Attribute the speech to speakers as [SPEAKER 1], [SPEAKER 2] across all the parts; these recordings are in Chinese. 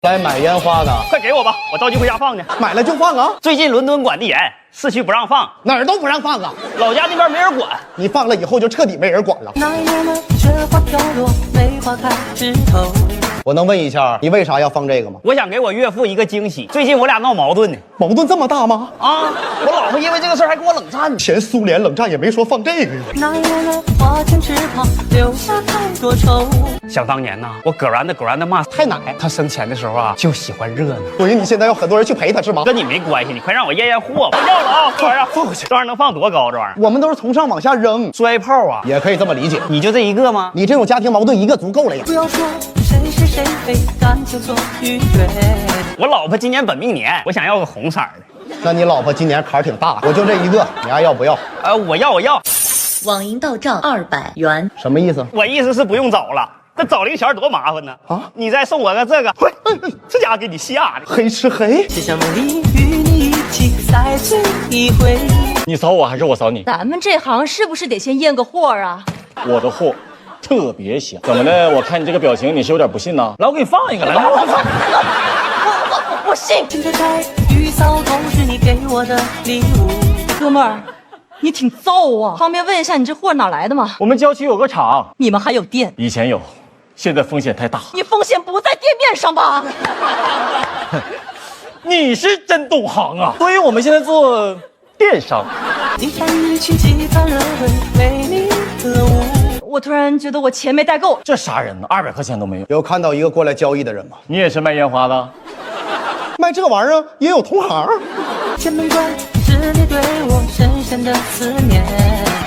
[SPEAKER 1] 来买烟花的，
[SPEAKER 2] 快给我吧，我着急回家放呢。
[SPEAKER 1] 买了就放啊！
[SPEAKER 2] 最近伦敦管得严，市区不让放，
[SPEAKER 1] 哪儿都不让放啊！
[SPEAKER 2] 老家那边没人管。
[SPEAKER 1] 你放了以后就彻底没人管了。
[SPEAKER 3] 那一年的雪花飘落，梅花开枝头。
[SPEAKER 1] 我能问一下，你为啥要放这个吗？
[SPEAKER 2] 我想给我岳父一个惊喜，最近我俩闹矛盾呢。
[SPEAKER 1] 矛盾这么大吗？
[SPEAKER 2] 啊，我老婆因为这个事儿还跟我冷战。
[SPEAKER 1] 前苏联冷战也没说放这个呀。
[SPEAKER 3] 那一年的花前翅膀，留下太多愁。
[SPEAKER 2] 想当年呐，我葛然的妈
[SPEAKER 1] 太奶，
[SPEAKER 2] 他生前的时候啊，就喜欢热闹。
[SPEAKER 1] 所以你现在有很多人去陪他是吗？
[SPEAKER 2] 跟你没关系，你快让我验验货吧。要了啊，这玩意儿
[SPEAKER 1] 放回去。
[SPEAKER 2] 这玩意儿能放多高？这玩意儿
[SPEAKER 1] 我们都是从上往下扔，
[SPEAKER 2] 摔炮啊，
[SPEAKER 1] 也可以这么理解。
[SPEAKER 2] 你就这一个吗？
[SPEAKER 1] 你这种家庭矛盾一个足够了呀。
[SPEAKER 3] 不要说谁是谁非，感情错与对。
[SPEAKER 2] 我老婆今年本命年，我想要个红色的。
[SPEAKER 1] 那你老婆今年坎儿挺大，我就这一个，你还要不要？
[SPEAKER 2] 我要。
[SPEAKER 4] 网银到账200元。
[SPEAKER 1] 什么意思？
[SPEAKER 2] 我意思是不用找了，这找零钱多麻烦呢啊！你再送我个这个，这家伙给你吓的。
[SPEAKER 1] 黑吃黑，
[SPEAKER 3] 只想梦里与你一起再醉一回。
[SPEAKER 5] 你扫我还是我扫你？
[SPEAKER 6] 咱们这行是不是得先验个货啊？
[SPEAKER 5] 我的货特别香，怎么的？我看你这个表情，你是有点不信呐？来，我给你放一个，来，
[SPEAKER 6] 我信。
[SPEAKER 3] 现在在雨扫都是你给我的礼物。
[SPEAKER 6] 哥们儿，你挺燥啊！方便问一下你这货哪来的吗？
[SPEAKER 5] 我们郊区有个厂，
[SPEAKER 6] 你们还有店？
[SPEAKER 5] 以前有，现在风险太大。
[SPEAKER 6] 你风险不在店面上吧？
[SPEAKER 5] 你是真懂行啊！所以我们现在做电商。
[SPEAKER 3] 一番雨情几番热吻，为你歌舞。
[SPEAKER 6] 我突然觉得我钱没带够。
[SPEAKER 5] 这啥人呢？200块钱都没有。
[SPEAKER 1] 有看到一个过来交易的人吗？
[SPEAKER 5] 你也是卖烟花的？
[SPEAKER 1] 卖这玩意儿也有同行。
[SPEAKER 3] 千门关是你对我深深的思念。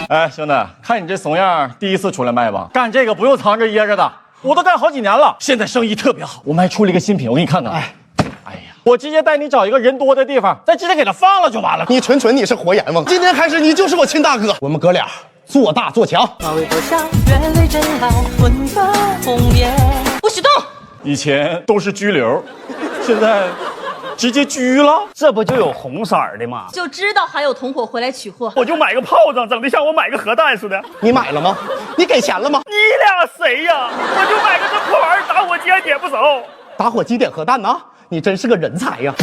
[SPEAKER 5] 哎，兄弟，看你这怂样，第一次出来卖吧？干这个不用藏着掖着的，我都干好几年了，现在生意特别好。我们还出了一个新品，我给你看看。哎呀，我直接带你找一个人多的地方，再直接给他放了就完了。
[SPEAKER 1] 你纯你是活阎王，今天开始你就是我亲大哥。我们哥俩做大做强。
[SPEAKER 3] 马嵬坡下，月泪真爱混个红颜。
[SPEAKER 6] 不许动！
[SPEAKER 5] 以前都是拘留，现在直接拘了。
[SPEAKER 2] 这不就有红色的吗？
[SPEAKER 6] 就知道还有同伙回来取货。
[SPEAKER 2] 我就买个炮仗，整得像我买个核弹似的。
[SPEAKER 1] 你买了吗？你给钱了吗？
[SPEAKER 2] 你俩谁呀？我就买个这破玩意儿，打火机还点不着。
[SPEAKER 1] 打火机点核弹呢？你真是个人才呀！